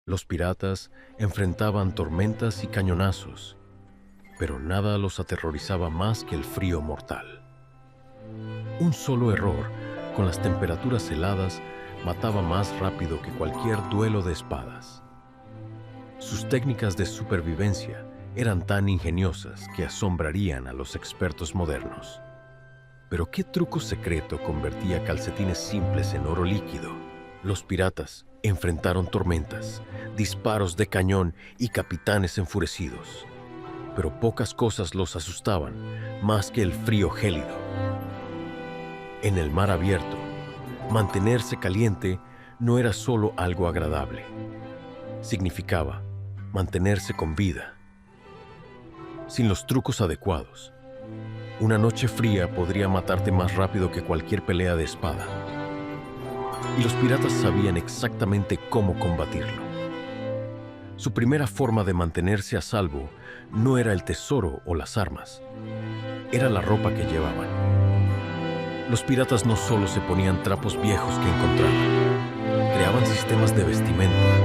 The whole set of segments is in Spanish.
Los piratas enfrentaban tormentas y cañonazos, pero nada los aterrorizaba más que el frío mortal. Un solo error, con las temperaturas heladas, mataba más rápido que cualquier duelo de espadas. Sus técnicas de supervivencia eran tan ingeniosas que asombrarían a los expertos modernos. Pero ¿qué truco secreto convertía calcetines simples en oro líquido? Los piratas enfrentaron tormentas, disparos de cañón y capitanes enfurecidos. Pero pocas cosas los asustaban más que el frío gélido. En el mar abierto, mantenerse caliente no era solo algo agradable. Significaba mantenerse con vida. Sin los trucos adecuados, una noche fría podría matarte más rápido que cualquier pelea de espada. Y los piratas sabían exactamente cómo combatirlo. Su primera forma de mantenerse a salvo no era el tesoro o las armas, era la ropa que llevaban. Los piratas no solo se ponían trapos viejos que encontraban, creaban sistemas de vestimenta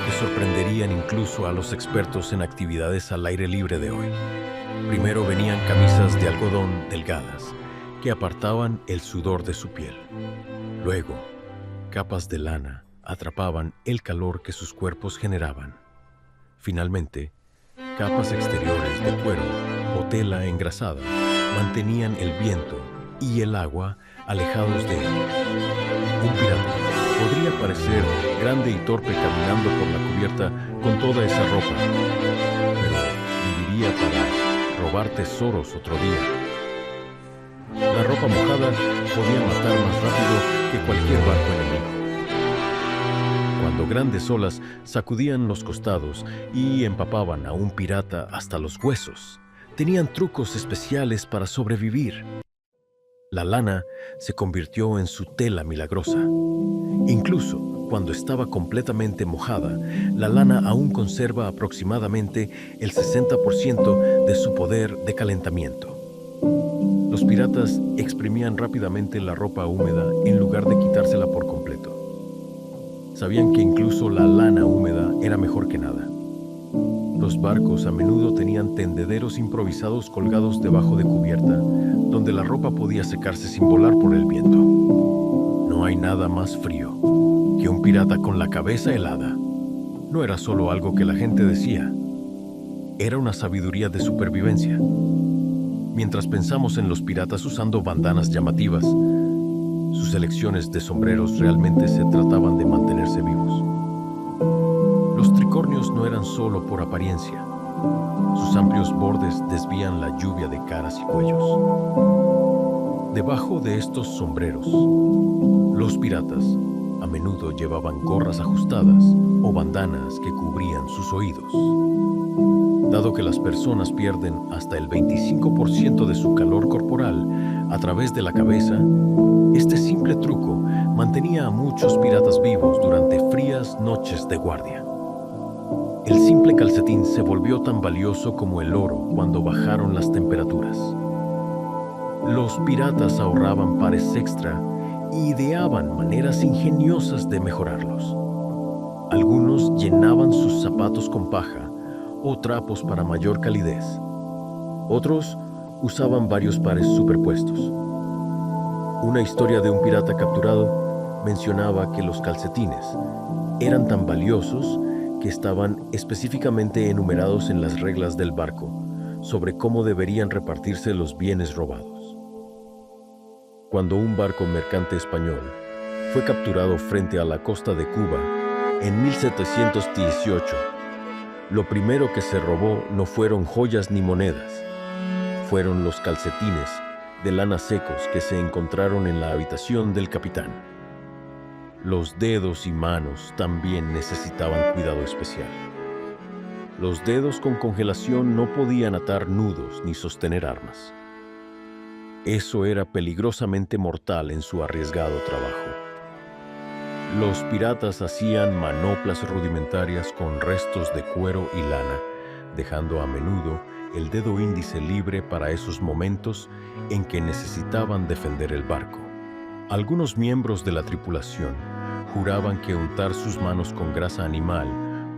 que sorprenderían incluso a los expertos en actividades al aire libre de hoy. Primero venían camisas de algodón delgadas que apartaban el sudor de su piel. Luego, capas de lana atrapaban el calor que sus cuerpos generaban. Finalmente, capas exteriores de cuero o tela engrasada mantenían el viento y el agua alejados de él. Un pirata podría parecer grande y torpe caminando por la cubierta con toda esa ropa, pero viviría para robar tesoros otro día. La ropa mojada podía matar más rápido que cualquier barco enemigo. Cuando grandes olas sacudían los costados y empapaban a un pirata hasta los huesos, tenían trucos especiales para sobrevivir. La lana se convirtió en su tela milagrosa. Incluso cuando estaba completamente mojada, la lana aún conserva aproximadamente el 60% de su poder de calentamiento. Los piratas exprimían rápidamente la ropa húmeda en lugar de quitársela por completo. Sabían que incluso la lana húmeda era mejor que nada. Los barcos a menudo tenían tendederos improvisados colgados debajo de cubierta, donde la ropa podía secarse sin volar por el viento. No hay nada más frío que un pirata con la cabeza helada. No era solo algo que la gente decía, era una sabiduría de supervivencia. Mientras pensamos en los piratas usando bandanas llamativas, sus selecciones de sombreros realmente se trataban de mantenerse vivos. Los tricornios no eran solo por apariencia. Sus amplios bordes desvían la lluvia de caras y cuellos. Debajo de estos sombreros, los piratas a menudo llevaban gorras ajustadas o bandanas que cubrían sus oídos. Dado que las personas pierden hasta el 25% de su calor corporal a través de la cabeza, este simple truco mantenía a muchos piratas vivos durante frías noches de guardia. El simple calcetín se volvió tan valioso como el oro cuando bajaron las temperaturas. Los piratas ahorraban pares extra y ideaban maneras ingeniosas de mejorarlos. Algunos llenaban sus zapatos con paja o trapos para mayor calidez. Otros usaban varios pares superpuestos. Una historia de un pirata capturado mencionaba que los calcetines eran tan valiosos que estaban específicamente enumerados en las reglas del barco sobre cómo deberían repartirse los bienes robados. Cuando un barco mercante español fue capturado frente a la costa de Cuba en 1718, lo primero que se robó no fueron joyas ni monedas, fueron los calcetines de lana secos que se encontraron en la habitación del capitán. Los dedos y manos también necesitaban cuidado especial. Los dedos con congelación no podían atar nudos ni sostener armas. Eso era peligrosamente mortal en su arriesgado trabajo. Los piratas hacían manoplas rudimentarias con restos de cuero y lana, dejando a menudo el dedo índice libre para esos momentos en que necesitaban defender el barco. Algunos miembros de la tripulación juraban que untar sus manos con grasa animal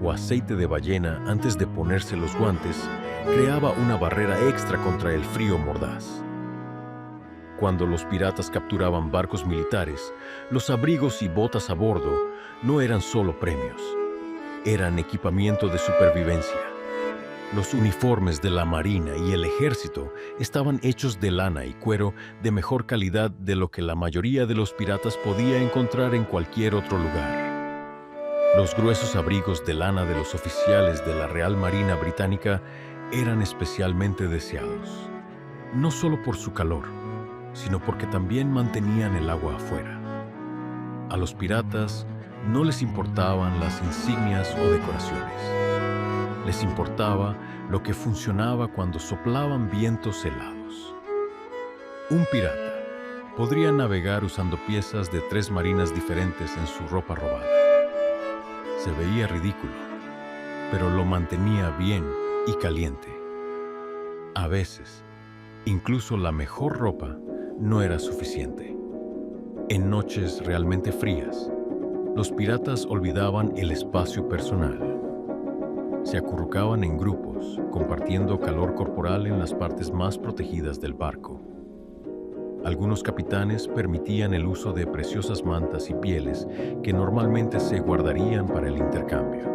o aceite de ballena antes de ponerse los guantes creaba una barrera extra contra el frío mordaz. Cuando los piratas capturaban barcos militares, los abrigos y botas a bordo no eran solo premios, eran equipamiento de supervivencia. Los uniformes de la marina y el ejército estaban hechos de lana y cuero de mejor calidad de lo que la mayoría de los piratas podía encontrar en cualquier otro lugar. Los gruesos abrigos de lana de los oficiales de la Real Marina Británica eran especialmente deseados, no solo por su calor, sino porque también mantenían el agua afuera. A los piratas no les importaban las insignias o decoraciones. Les importaba lo que funcionaba cuando soplaban vientos helados. Un pirata podría navegar usando piezas de 3 marinas diferentes en su ropa robada. Se veía ridículo, pero lo mantenía bien y caliente. A veces, incluso la mejor ropa no era suficiente. En noches realmente frías, los piratas olvidaban el espacio personal. Se acurrucaban en grupos, compartiendo calor corporal en las partes más protegidas del barco. Algunos capitanes permitían el uso de preciosas mantas y pieles que normalmente se guardarían para el intercambio.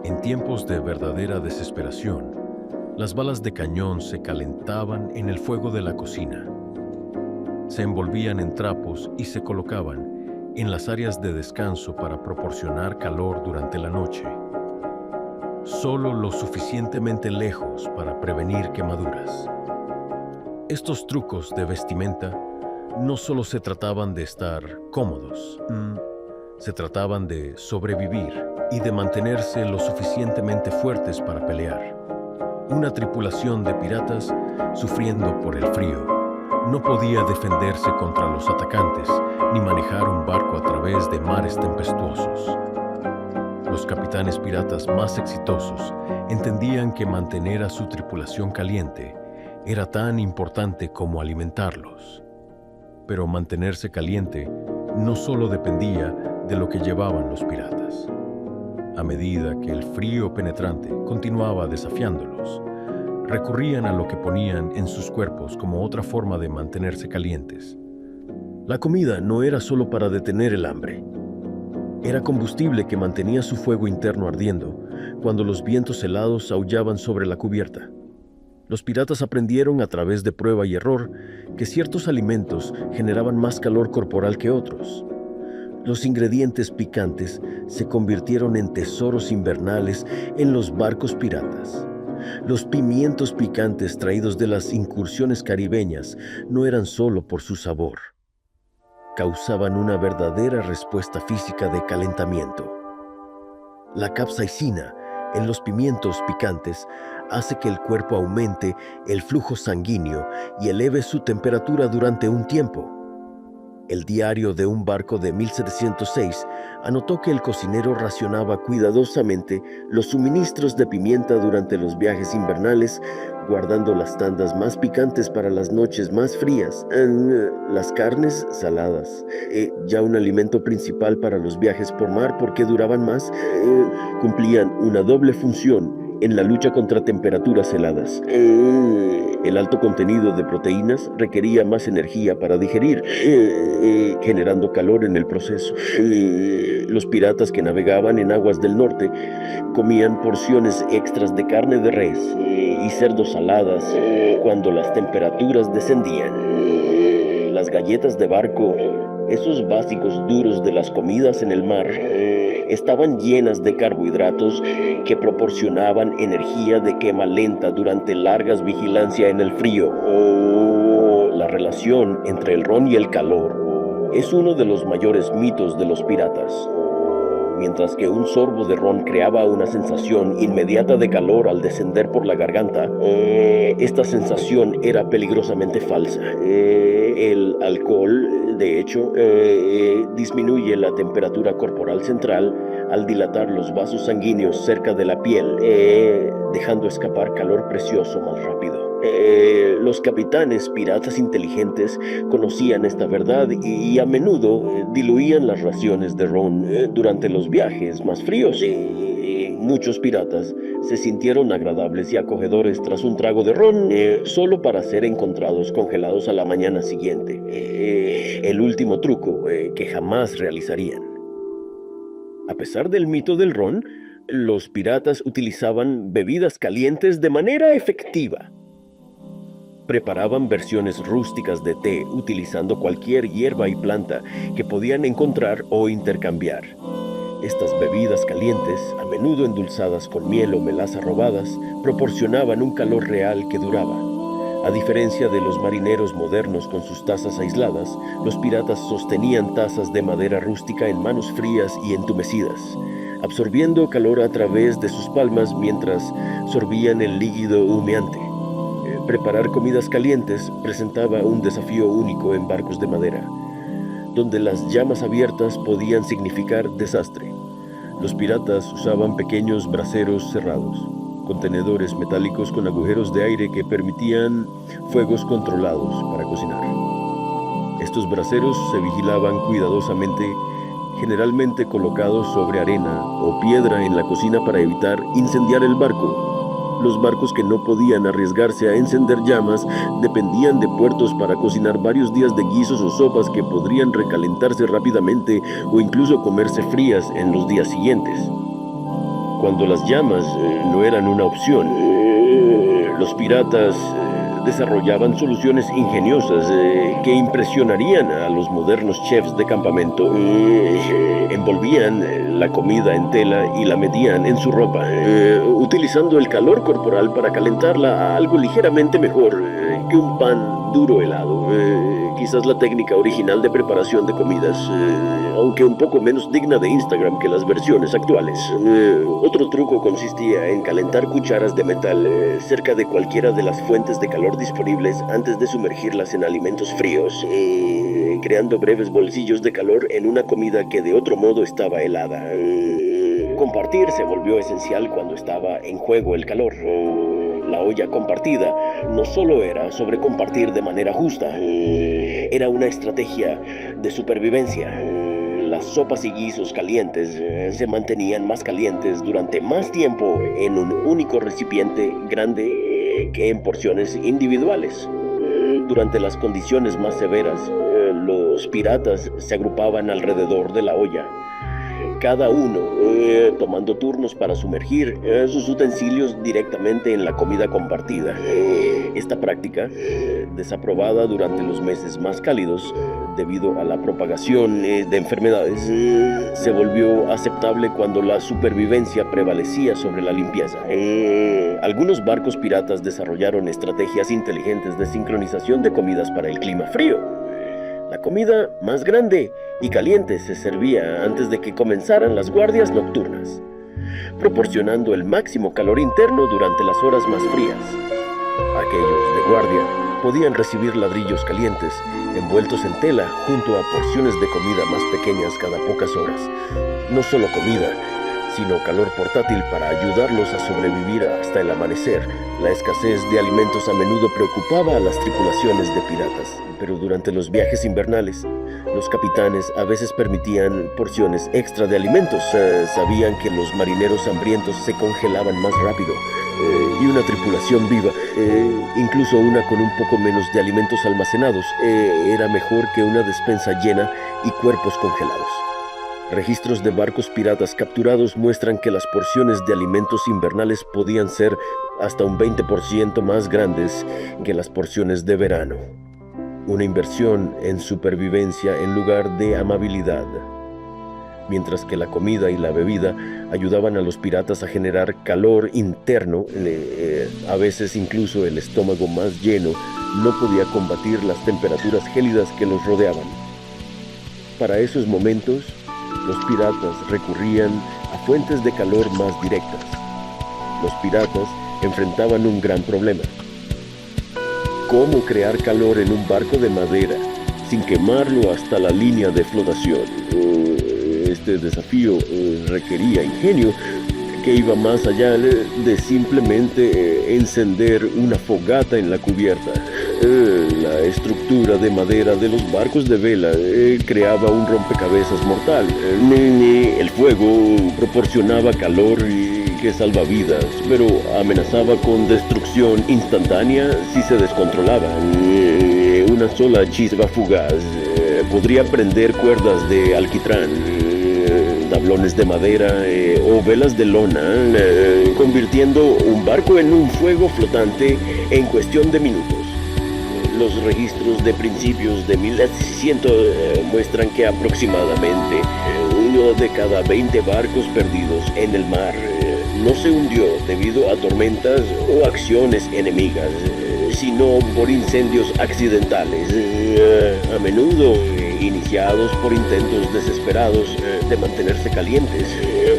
En tiempos de verdadera desesperación, las balas de cañón se calentaban en el fuego de la cocina. Se envolvían en trapos y se colocaban en las áreas de descanso para proporcionar calor durante la noche. Solo lo suficientemente lejos para prevenir quemaduras. Estos trucos de vestimenta no solo se trataban de estar cómodos, se trataban de sobrevivir y de mantenerse lo suficientemente fuertes para pelear. Una tripulación de piratas, sufriendo por el frío, no podía defenderse contra los atacantes ni manejar un barco a través de mares tempestuosos. Los capitanes piratas más exitosos entendían que mantener a su tripulación caliente era tan importante como alimentarlos. Pero mantenerse caliente no solo dependía de lo que llevaban los piratas. A medida que el frío penetrante continuaba desafiándolos, recurrían a lo que ponían en sus cuerpos como otra forma de mantenerse calientes. La comida no era solo para detener el hambre. Era combustible que mantenía su fuego interno ardiendo cuando los vientos helados aullaban sobre la cubierta. Los piratas aprendieron a través de prueba y error que ciertos alimentos generaban más calor corporal que otros. Los ingredientes picantes se convirtieron en tesoros invernales en los barcos piratas. Los pimientos picantes traídos de las incursiones caribeñas no eran solo por su sabor. Causaban una verdadera respuesta física de calentamiento. La capsaicina en los pimientos picantes hace que el cuerpo aumente el flujo sanguíneo y eleve su temperatura durante un tiempo. El diario de un barco de 1706 anotó que el cocinero racionaba cuidadosamente los suministros de pimienta durante los viajes invernales, guardando las tandas más picantes para las noches más frías. Las carnes saladas, ya un alimento principal para los viajes por mar porque duraban más, cumplían una doble función en la lucha contra temperaturas heladas. El alto contenido de proteínas requería más energía para digerir, generando calor en el proceso. Los piratas que navegaban en aguas del norte comían porciones extras de carne de res y cerdo saladas cuando las temperaturas descendían. Las galletas de barco, esos básicos duros de las comidas en el mar, estaban llenas de carbohidratos que proporcionaban energía de quema lenta durante largas vigilancias en el frío. La relación entre el ron y el calor es uno de los mayores mitos de los piratas. Mientras que un sorbo de ron creaba una sensación inmediata de calor al descender por la garganta, esta sensación era peligrosamente falsa. El alcohol, de hecho, disminuye la temperatura corporal central al dilatar los vasos sanguíneos cerca de la piel, dejando escapar calor precioso más rápido. Los capitanes piratas inteligentes conocían esta verdad y a menudo diluían las raciones de ron durante los viajes más fríos. muchos piratas se sintieron agradables y acogedores tras un trago de ron, solo para ser encontrados congelados a la mañana siguiente. El último truco que jamás realizarían. A pesar del mito del ron, los piratas utilizaban bebidas calientes de manera efectiva. Preparaban versiones rústicas de té utilizando cualquier hierba y planta que podían encontrar o intercambiar. Estas bebidas calientes, a menudo endulzadas con miel o melaza robadas, proporcionaban un calor real que duraba. A diferencia de los marineros modernos con sus tazas aisladas, los piratas sostenían tazas de madera rústica en manos frías y entumecidas, absorbiendo calor a través de sus palmas mientras sorbían el líquido humeante. Preparar comidas calientes presentaba un desafío único en barcos de madera, donde las llamas abiertas podían significar desastre. Los piratas usaban pequeños braseros cerrados, contenedores metálicos con agujeros de aire que permitían fuegos controlados para cocinar. Estos braseros se vigilaban cuidadosamente, generalmente colocados sobre arena o piedra en la cocina para evitar incendiar el barco. Los barcos que no podían arriesgarse a encender llamas dependían de puertos para cocinar varios días de guisos o sopas que podrían recalentarse rápidamente o incluso comerse frías en los días siguientes. Cuando las llamas no eran una opción, los piratas desarrollaban soluciones ingeniosas que impresionarían a los modernos chefs de campamento. Envolvían la comida en tela y la metían en su ropa, utilizando el calor corporal para calentarla a algo ligeramente mejor que un pan duro helado. Quizás la técnica original de preparación de comidas, aunque un poco menos digna de Instagram que las versiones actuales. Otro truco consistía en calentar cucharas de metal cerca de cualquiera de las fuentes de calor disponibles antes de sumergirlas en alimentos fríos, creando breves bolsillos de calor en una comida que de otro modo estaba helada. Compartir se volvió esencial cuando estaba en juego el calor. La olla compartida no solo era sobre compartir de manera justa, era una estrategia de supervivencia. Las sopas y guisos calientes se mantenían más calientes durante más tiempo en un único recipiente grande que en porciones individuales. Durante las condiciones más severas, los piratas se agrupaban alrededor de la olla, cada uno tomando turnos para sumergir sus utensilios directamente en la comida compartida. Esta práctica, desaprobada durante los meses más cálidos debido a la propagación de enfermedades, se volvió aceptable cuando la supervivencia prevalecía sobre la limpieza. Algunos barcos piratas desarrollaron estrategias inteligentes de sincronización de comidas para el clima frío. La comida más grande y caliente se servía antes de que comenzaran las guardias nocturnas, proporcionando el máximo calor interno durante las horas más frías. Aquellos de guardia podían recibir ladrillos calientes envueltos en tela junto a porciones de comida más pequeñas cada pocas horas. No solo comida, sino calor portátil para ayudarlos a sobrevivir hasta el amanecer. La escasez de alimentos a menudo preocupaba a las tripulaciones de piratas, pero durante los viajes invernales, los capitanes a veces permitían porciones extra de alimentos. Sabían que los marineros hambrientos se congelaban más rápido, y una tripulación viva, incluso una con un poco menos de alimentos almacenados, era mejor que una despensa llena y cuerpos congelados. Registros de barcos piratas capturados muestran que las porciones de alimentos invernales podían ser hasta un 20% más grandes que las porciones de verano. Una inversión en supervivencia en lugar de amabilidad. Mientras que la comida y la bebida ayudaban a los piratas a generar calor interno, a veces incluso el estómago más lleno no podía combatir las temperaturas gélidas que los rodeaban. Para esos momentos, los piratas recurrían a fuentes de calor más directas. Los piratas enfrentaban un gran problema: ¿cómo crear calor en un barco de madera sin quemarlo hasta la línea de flotación? Este desafío requería ingenio que iba más allá de simplemente encender una fogata en la cubierta. La estructura de madera de los barcos de vela creaba un rompecabezas mortal. El fuego proporcionaba calor tanque salvavidas, pero amenazaba con destrucción instantánea si se descontrolaba. Una sola chispa fugaz podría prender cuerdas de alquitrán, tablones de madera o velas de lona, convirtiendo un barco en un fuego flotante en cuestión de minutos. Los registros de principios de 1600 muestran que aproximadamente uno de cada 20 barcos perdidos en el mar no se hundió debido a tormentas o acciones enemigas, sino por incendios accidentales, a menudo iniciados por intentos desesperados de mantenerse calientes.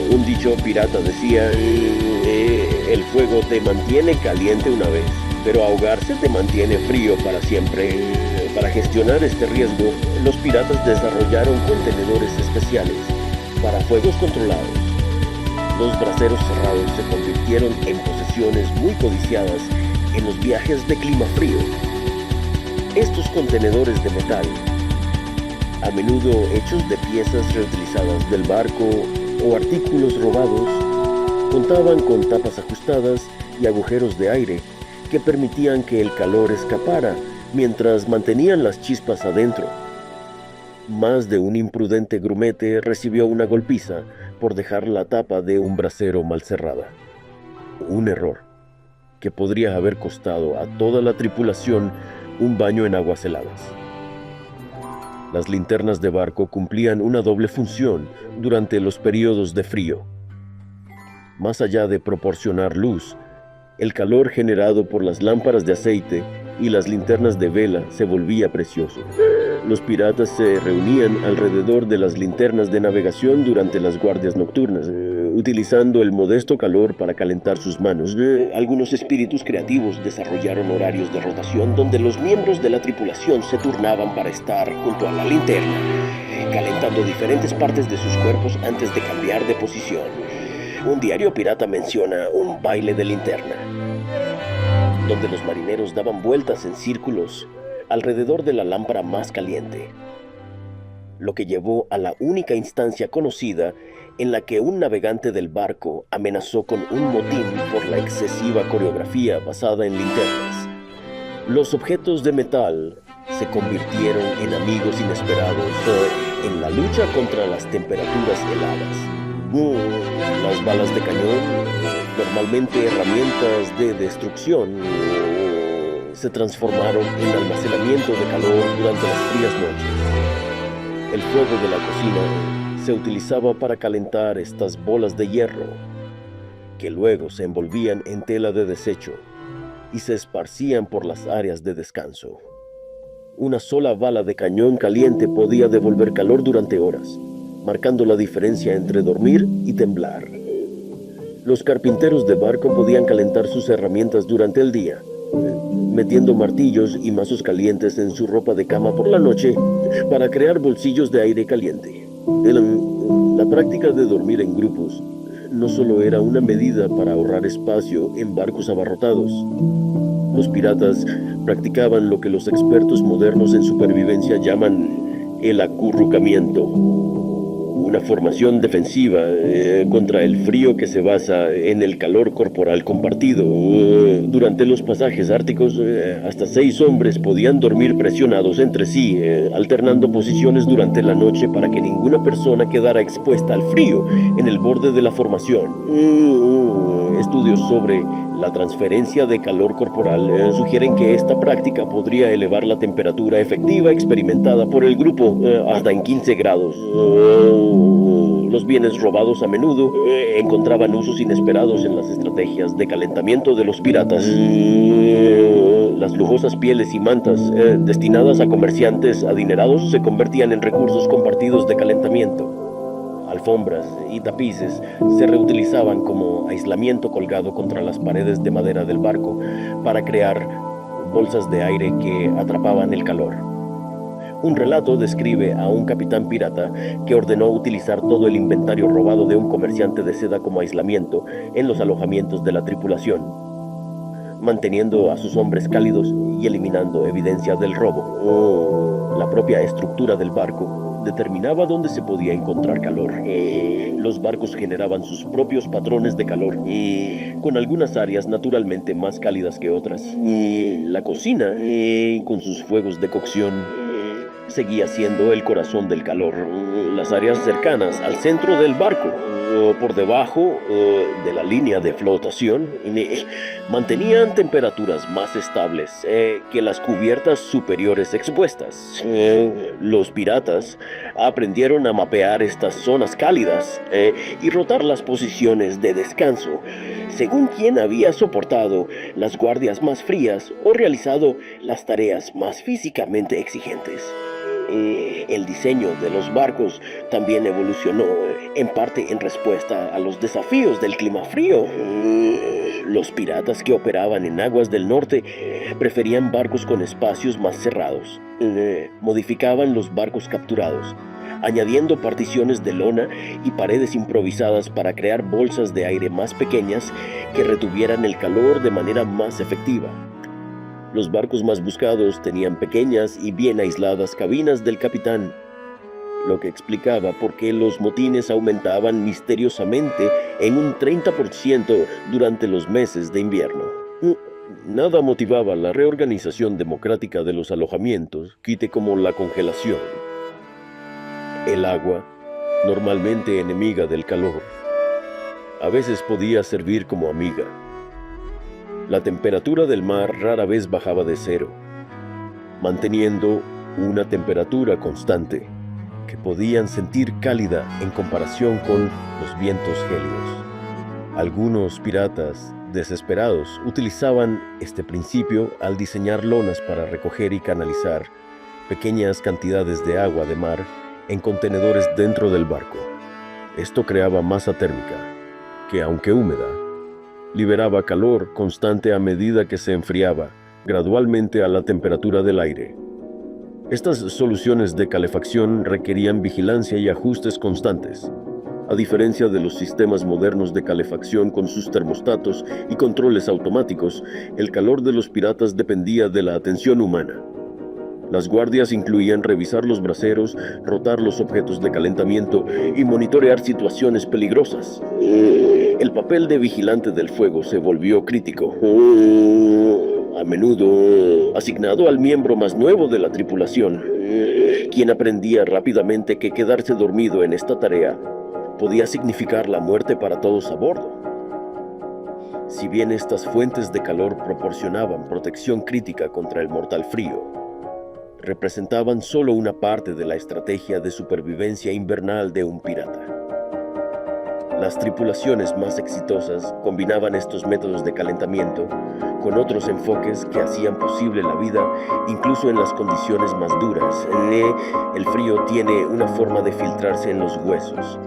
Un dicho pirata decía, el fuego te mantiene caliente una vez, pero ahogarse te mantiene frío para siempre. Para gestionar este riesgo, los piratas desarrollaron contenedores especiales para fuegos controlados. Los braseros cerrados se convirtieron en posesiones muy codiciadas en los viajes de clima frío. Estos contenedores de metal, a menudo hechos de piezas reutilizadas del barco o artículos robados, contaban con tapas ajustadas y agujeros de aire que permitían que el calor escapara mientras mantenían las chispas adentro. Más de un imprudente grumete recibió una golpiza por dejar la tapa de un brasero mal cerrada. Un error que podría haber costado a toda la tripulación un baño en aguas heladas. Las linternas de barco cumplían una doble función durante los periodos de frío. Más allá de proporcionar luz, el calor generado por las lámparas de aceite y las linternas de vela se volvía precioso. Los piratas se reunían alrededor de las linternas de navegación durante las guardias nocturnas, utilizando el modesto calor para calentar sus manos. Algunos espíritus creativos desarrollaron horarios de rotación donde los miembros de la tripulación se turnaban para estar junto a la linterna, calentando diferentes partes de sus cuerpos antes de cambiar de posición. Un diario pirata menciona un baile de linterna, donde los marineros daban vueltas en círculos alrededor de la lámpara más caliente, lo que llevó a la única instancia conocida en la que un navegante del barco amenazó con un motín por la excesiva coreografía basada en linternas. Los objetos de metal se convirtieron en amigos inesperados en la lucha contra las temperaturas heladas. Las balas de cañón, normalmente herramientas de destrucción, se transformaron en almacenamiento de calor durante las frías noches. El fuego de la cocina se utilizaba para calentar estas bolas de hierro, que luego se envolvían en tela de desecho y se esparcían por las áreas de descanso. Una sola bala de cañón caliente podía devolver calor durante horas, marcando la diferencia entre dormir y temblar. Los carpinteros de barco podían calentar sus herramientas durante el día, metiendo martillos y mazos calientes en su ropa de cama por la noche para crear bolsillos de aire caliente. La práctica de dormir en grupos no solo era una medida para ahorrar espacio en barcos abarrotados. Los piratas practicaban lo que los expertos modernos en supervivencia llaman el acurrucamiento, una formación defensiva contra el frío que se basa en el calor corporal compartido. Durante los pasajes árticos, hasta 6 hombres podían dormir presionados entre sí, alternando posiciones durante la noche para que ninguna persona quedara expuesta al frío en el borde de la formación. Estudios sobre la transferencia de calor corporal sugieren que esta práctica podría elevar la temperatura efectiva experimentada por el grupo hasta en 15 grados. Los bienes robados a menudo encontraban usos inesperados en las estrategias de calentamiento de los piratas. Las lujosas pieles y mantas destinadas a comerciantes adinerados se convertían en recursos compartidos de calentamiento. Alfombras y tapices se reutilizaban como aislamiento colgado contra las paredes de madera del barco para crear bolsas de aire que atrapaban el calor. Un relato describe a un capitán pirata que ordenó utilizar todo el inventario robado de un comerciante de seda como aislamiento en los alojamientos de la tripulación, manteniendo a sus hombres cálidos y eliminando evidencia del robo. La propia estructura del barco determinaba dónde se podía encontrar calor. Los barcos generaban sus propios patrones de calor, con algunas áreas naturalmente más cálidas que otras. La cocina, con sus fuegos de cocción, seguía siendo el corazón del calor. Las áreas cercanas al centro del barco, por debajo de la línea de flotación, mantenían temperaturas más estables que las cubiertas superiores expuestas. Los piratas aprendieron a mapear estas zonas cálidas y rotar las posiciones de descanso según quien había soportado las guardias más frías o realizado las tareas más físicamente exigentes. El diseño de los barcos también evolucionó en parte en respuesta a los desafíos del clima frío. Los piratas que operaban en aguas del norte preferían barcos con espacios más cerrados. Modificaban los barcos capturados, añadiendo particiones de lona y paredes improvisadas para crear bolsas de aire más pequeñas que retuvieran el calor de manera más efectiva. Los barcos más buscados tenían pequeñas y bien aisladas cabinas del capitán, lo que explicaba por qué los motines aumentaban misteriosamente en un 30% durante los meses de invierno. Nada motivaba la reorganización democrática de los alojamientos, quite como la congelación. El agua, normalmente enemiga del calor, a veces podía servir como amiga. La temperatura del mar rara vez bajaba de cero, manteniendo una temperatura constante que podían sentir cálida en comparación con los vientos gélidos. Algunos piratas desesperados utilizaban este principio al diseñar lonas para recoger y canalizar pequeñas cantidades de agua de mar en contenedores dentro del barco. Esto creaba masa térmica que, aunque húmeda, liberaba calor constante a medida que se enfriaba gradualmente a la temperatura del aire. Estas soluciones de calefacción requerían vigilancia y ajustes constantes. A diferencia de los sistemas modernos de calefacción con sus termostatos y controles automáticos, el calor de los piratas dependía de la atención humana. Las guardias incluían revisar los braseros, rotar los objetos de calentamiento y monitorear situaciones peligrosas. El papel de vigilante del fuego se volvió crítico, a menudo asignado al miembro más nuevo de la tripulación, quien aprendía rápidamente que quedarse dormido en esta tarea podía significar la muerte para todos a bordo. Si bien estas fuentes de calor proporcionaban protección crítica contra el mortal frío, representaban solo una parte de la estrategia de supervivencia invernal de un pirata. Las tripulaciones más exitosas combinaban estos métodos de calentamiento con otros enfoques que hacían posible la vida incluso en las condiciones más duras. El frío tiene una forma de filtrarse en los huesos,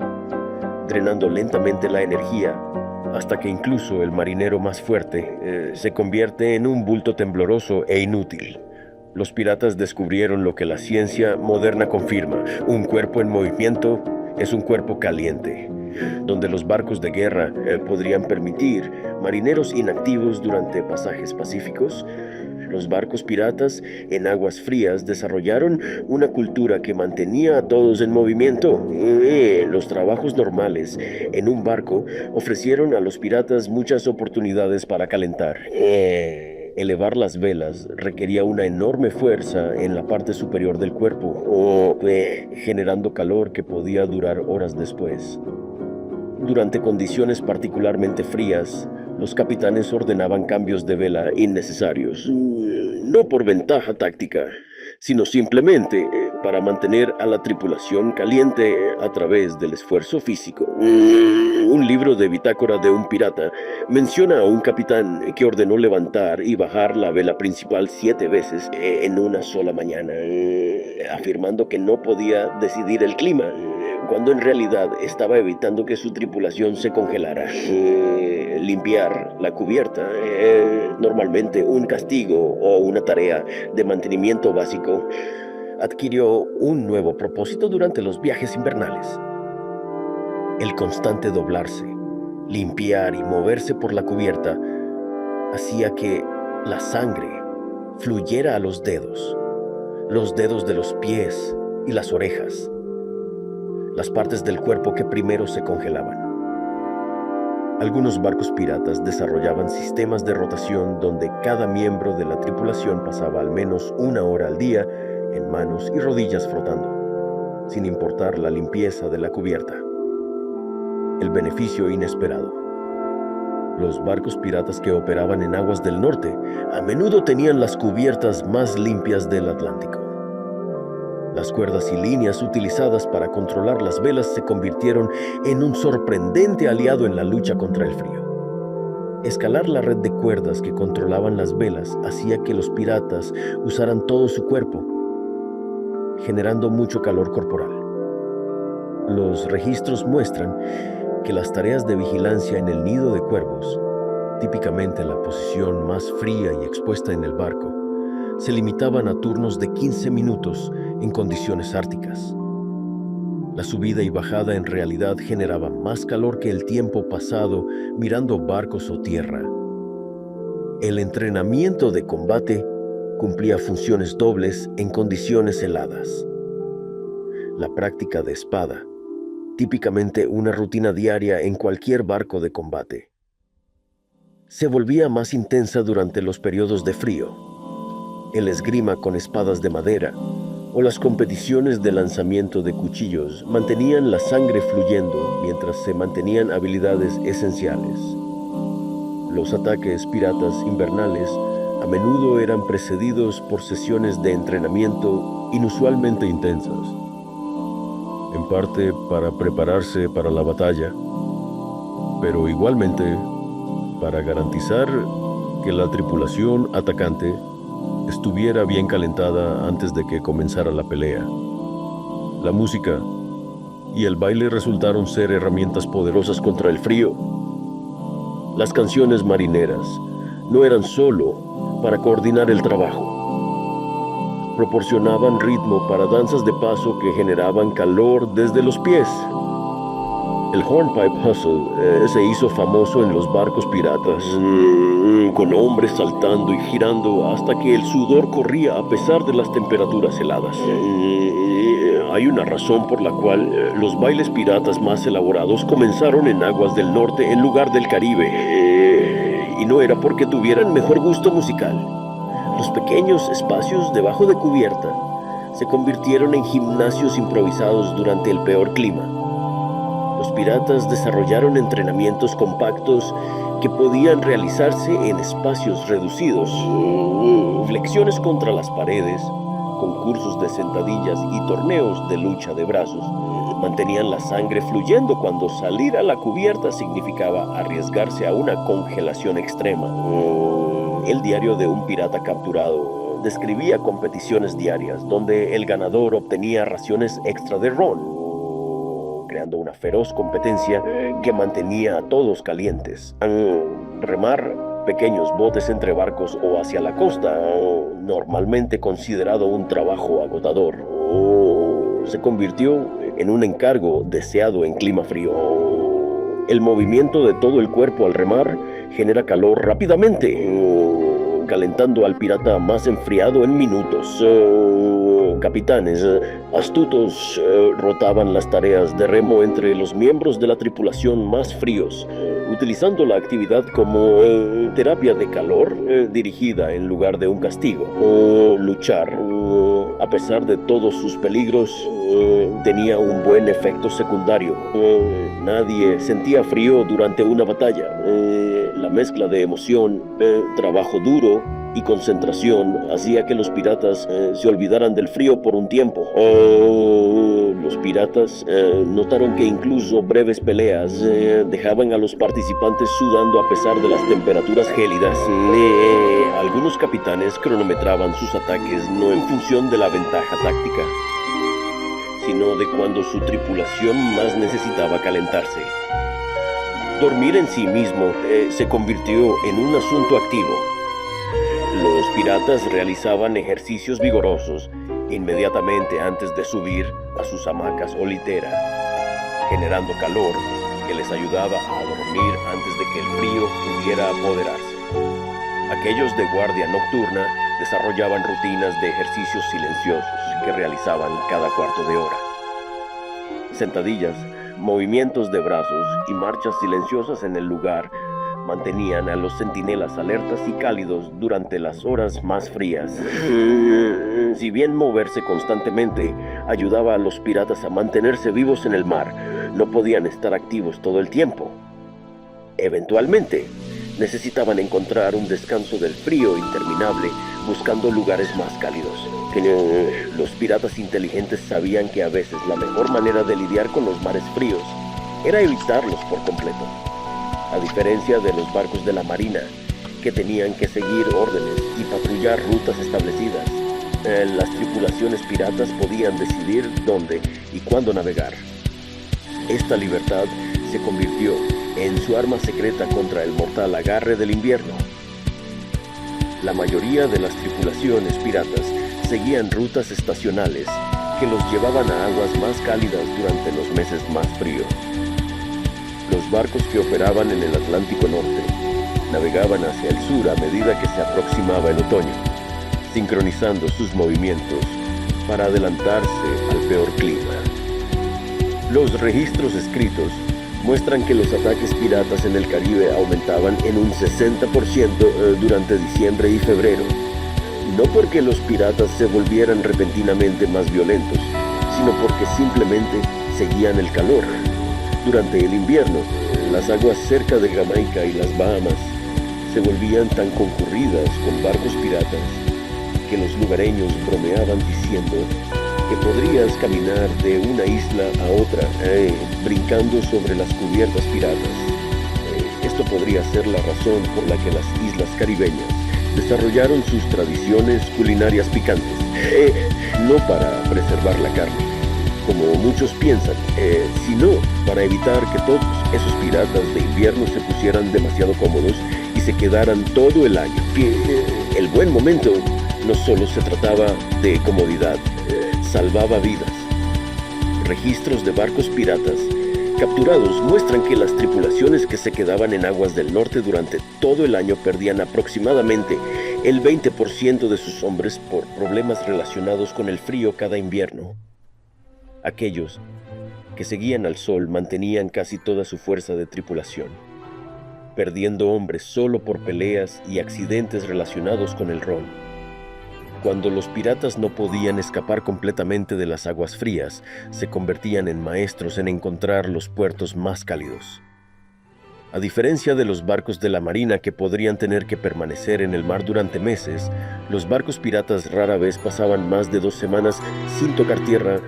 drenando lentamente la energía hasta que incluso el marinero más fuerte se convierte en un bulto tembloroso e inútil. Los piratas descubrieron lo que la ciencia moderna confirma: un cuerpo en movimiento es un cuerpo caliente. Donde los barcos de guerra podrían permitir marineros inactivos durante pasajes pacíficos, los barcos piratas en aguas frías desarrollaron una cultura que mantenía a todos en movimiento. Los trabajos normales en un barco ofrecieron a los piratas muchas oportunidades para calentar. Elevar las velas requería una enorme fuerza en la parte superior del cuerpo, generando calor que podía durar horas después. Durante condiciones particularmente frías, los capitanes ordenaban cambios de vela innecesarios, no por ventaja táctica, sino simplemente para mantener a la tripulación caliente a través del esfuerzo físico. Un libro de bitácora de un pirata menciona a un capitán que ordenó levantar y bajar la vela principal 7 veces en una sola mañana, afirmando que no podía decidir el clima, cuando en realidad estaba evitando que su tripulación se congelara. Limpiar la cubierta, normalmente un castigo o una tarea de mantenimiento básico, adquirió un nuevo propósito durante los viajes invernales. El constante doblarse, limpiar y moverse por la cubierta hacía que la sangre fluyera a los dedos de los pies y las orejas, las partes del cuerpo que primero se congelaban. Algunos barcos piratas desarrollaban sistemas de rotación donde cada miembro de la tripulación pasaba al menos 1 hora al día en manos y rodillas flotando, sin importar la limpieza de la cubierta. El beneficio inesperado. Los barcos piratas que operaban en aguas del norte a menudo tenían las cubiertas más limpias del Atlántico. Las cuerdas y líneas utilizadas para controlar las velas se convirtieron en un sorprendente aliado en la lucha contra el frío. Escalar la red de cuerdas que controlaban las velas hacía que los piratas usaran todo su cuerpo, generando mucho calor corporal. Los registros muestran que las tareas de vigilancia en el nido de cuervos, típicamente la posición más fría y expuesta en el barco, se limitaban a turnos de 15 minutos en condiciones árticas. La subida y bajada en realidad generaban más calor que el tiempo pasado mirando barcos o tierra. El entrenamiento de combate cumplía funciones dobles en condiciones heladas. La práctica de espada, típicamente una rutina diaria en cualquier barco de combate, se volvía más intensa durante los periodos de frío. El esgrima con espadas de madera o las competiciones de lanzamiento de cuchillos mantenían la sangre fluyendo mientras se mantenían habilidades esenciales. Los ataques piratas invernales a menudo eran precedidos por sesiones de entrenamiento inusualmente intensas, en parte para prepararse para la batalla, pero igualmente para garantizar que la tripulación atacante estuviera bien calentada antes de que comenzara la pelea. La música y el baile resultaron ser herramientas poderosas contra el frío. Las canciones marineras no eran solo para coordinar el trabajo. Proporcionaban ritmo para danzas de paso que generaban calor desde los pies. El Hornpipe Hustle se hizo famoso en los barcos piratas, con hombres saltando y girando hasta que el sudor corría a pesar de las temperaturas heladas. Hay una razón por la cual los bailes piratas más elaborados comenzaron en aguas del norte en lugar del Caribe, y no era porque tuvieran mejor gusto musical. Los pequeños espacios debajo de cubierta se convirtieron en gimnasios improvisados durante el peor clima. Los piratas desarrollaron entrenamientos compactos que podían realizarse en espacios reducidos, flexiones contra las paredes, concursos de sentadillas y torneos de lucha de brazos. Mantenían la sangre fluyendo cuando salir a la cubierta significaba arriesgarse a una congelación extrema. El diario de un pirata capturado describía competiciones diarias donde el ganador obtenía raciones extra de ron, creando una feroz competencia que mantenía a todos calientes. Remar pequeños botes entre barcos o hacia la costa, normalmente considerado un trabajo agotador, se convirtió en un encargo deseado en clima frío. El movimiento de todo el cuerpo al remar genera calor rápidamente, calentando al pirata más enfriado en minutos. Capitanes astutos rotaban las tareas de remo entre los miembros de la tripulación más fríos, utilizando la actividad como terapia de calor dirigida en lugar de un castigo. Luchar, a pesar de todos sus peligros, tenía un buen efecto secundario. Nadie sentía frío durante una batalla. La mezcla de emoción, trabajo duro y concentración hacía que los piratas se olvidaran del frío por un tiempo. Los piratas notaron que incluso breves peleas dejaban a los participantes sudando a pesar de las temperaturas gélidas. Algunos capitanes cronometraban sus ataques no en función de la ventaja táctica, sino de cuando su tripulación más necesitaba calentarse. Dormir en sí mismo se convirtió en un asunto activo. Los piratas realizaban ejercicios vigorosos inmediatamente antes de subir a sus hamacas o litera, generando calor que les ayudaba a dormir antes de que el frío pudiera apoderarse. Aquellos de guardia nocturna desarrollaban rutinas de ejercicios silenciosos que realizaban cada cuarto de hora. sentadillas, movimientos de brazos y marchas silenciosas en el lugar mantenían a los centinelas alertas y cálidos durante las horas más frías. Si bien moverse constantemente ayudaba a los piratas a mantenerse vivos en el mar, no podían estar activos todo el tiempo. Eventualmente, necesitaban encontrar un descanso del frío interminable buscando lugares más cálidos. Los piratas inteligentes sabían que a veces la mejor manera de lidiar con los mares fríos era evitarlos por completo. A diferencia de los barcos de la marina, que tenían que seguir órdenes y patrullar rutas establecidas, las tripulaciones piratas podían decidir dónde y cuándo navegar. Esta libertad se convirtió en su arma secreta contra el mortal agarre del invierno. La mayoría de las tripulaciones piratas seguían rutas estacionales que los llevaban a aguas más cálidas durante los meses más fríos. Los barcos que operaban en el Atlántico Norte navegaban hacia el sur a medida que se aproximaba el otoño, sincronizando sus movimientos para adelantarse al peor clima. Los registros escritos muestran que los ataques piratas en el Caribe aumentaban en un 60% durante diciembre y febrero, no porque los piratas se volvieran repentinamente más violentos, sino porque simplemente seguían el calor. Durante el invierno, las aguas cerca de Jamaica y las Bahamas se volvían tan concurridas con barcos piratas que los lugareños bromeaban diciendo que podrías caminar de una isla a otra, brincando sobre las cubiertas piratas. Esto podría ser la razón por la que las islas caribeñas desarrollaron sus tradiciones culinarias picantes, no para preservar la carne, como muchos piensan, sino para evitar que todos esos piratas de invierno se pusieran demasiado cómodos y se quedaran todo el año. El buen momento no solo se trataba de comodidad, salvaba vidas. Registros de barcos piratas capturados muestran que las tripulaciones que se quedaban en aguas del norte durante todo el año perdían aproximadamente el 20% de sus hombres por problemas relacionados con el frío cada invierno. Aquellos que seguían al sol mantenían casi toda su fuerza de tripulación, perdiendo hombres solo por peleas y accidentes relacionados con el ron. Cuando los piratas no podían escapar completamente de las aguas frías, se convertían en maestros en encontrar los puertos más cálidos. A diferencia de los barcos de la marina que podrían tener que permanecer en el mar durante meses, los barcos piratas rara vez pasaban más de 2 semanas sin tocar tierra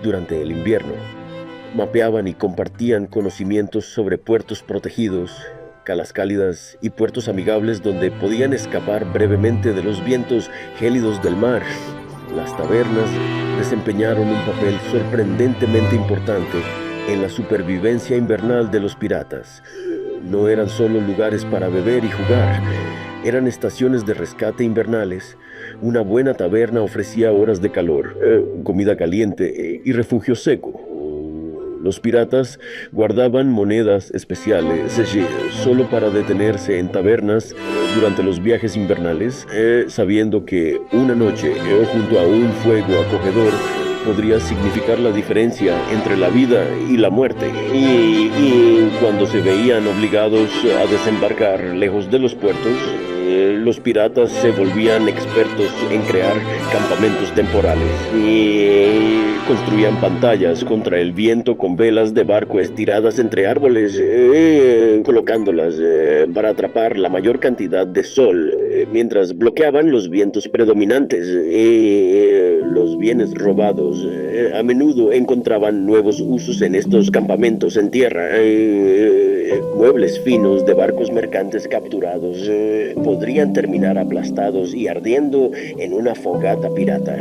durante el invierno. Mapeaban y compartían conocimientos sobre puertos protegidos, calas cálidas y puertos amigables donde podían escapar brevemente de los vientos gélidos del mar. Las tabernas desempeñaron un papel sorprendentemente importante en la supervivencia invernal de los piratas. No eran solo lugares para beber y jugar, eran estaciones de rescate invernales. Una buena taberna ofrecía horas de calor, comida caliente y refugio seco. Los piratas guardaban monedas especiales solo para detenerse en tabernas durante los viajes invernales, sabiendo que una noche junto a un fuego acogedor podría significar la diferencia entre la vida y la muerte. Y cuando se veían obligados a desembarcar lejos de los puertos, los piratas se volvían expertos en crear campamentos temporales y construían pantallas contra el viento con velas de barco estiradas entre árboles, colocándolas para atrapar la mayor cantidad de sol mientras bloqueaban los vientos predominantes. Los bienes robados a menudo encontraban nuevos usos en estos campamentos en tierra. Muebles finos de barcos mercantes capturados podrían terminar aplastados y ardiendo en una fogata pirata.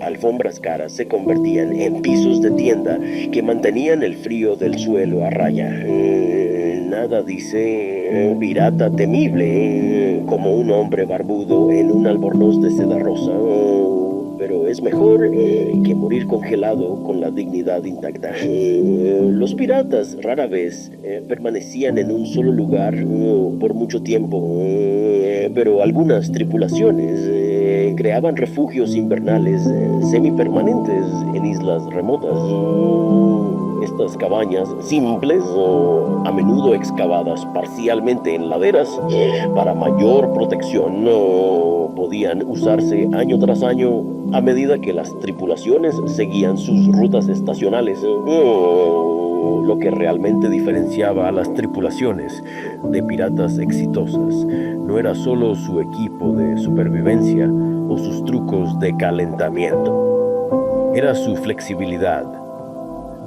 Alfombras caras se convertían en pisos de tienda que mantenían el frío del suelo a raya. Nada dice pirata temible como un hombre barbudo en un albornoz de seda rosa. Pero es mejor que morir congelado con la dignidad intacta. Los piratas rara vez permanecían en un solo lugar por mucho tiempo, pero algunas tripulaciones creaban refugios invernales semipermanentes en islas remotas. Estas cabañas simples o a menudo excavadas parcialmente en laderas para mayor protección no podían usarse año tras año a medida que las tripulaciones seguían sus rutas estacionales. Lo que realmente diferenciaba a las tripulaciones de piratas exitosas no era solo su equipo de supervivencia o sus trucos de calentamiento, era su flexibilidad.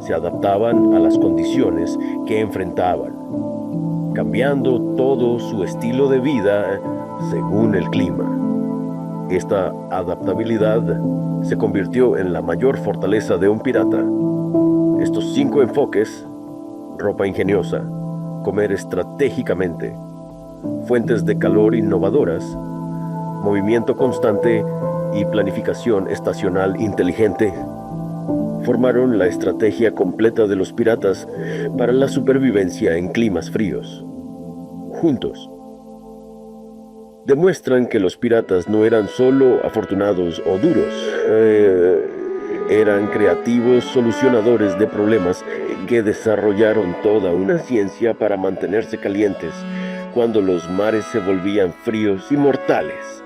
Se adaptaban a las condiciones que enfrentaban, cambiando todo su estilo de vida según el clima. Esta adaptabilidad se convirtió en la mayor fortaleza de un pirata. Estos 5 enfoques: ropa ingeniosa, comer estratégicamente, fuentes de calor innovadoras, movimiento constante y planificación estacional inteligente, formaron la estrategia completa de los piratas para la supervivencia en climas fríos. Juntos, demuestran que los piratas no eran solo afortunados o duros, eran creativos solucionadores de problemas que desarrollaron toda una ciencia para mantenerse calientes cuando los mares se volvían fríos y mortales.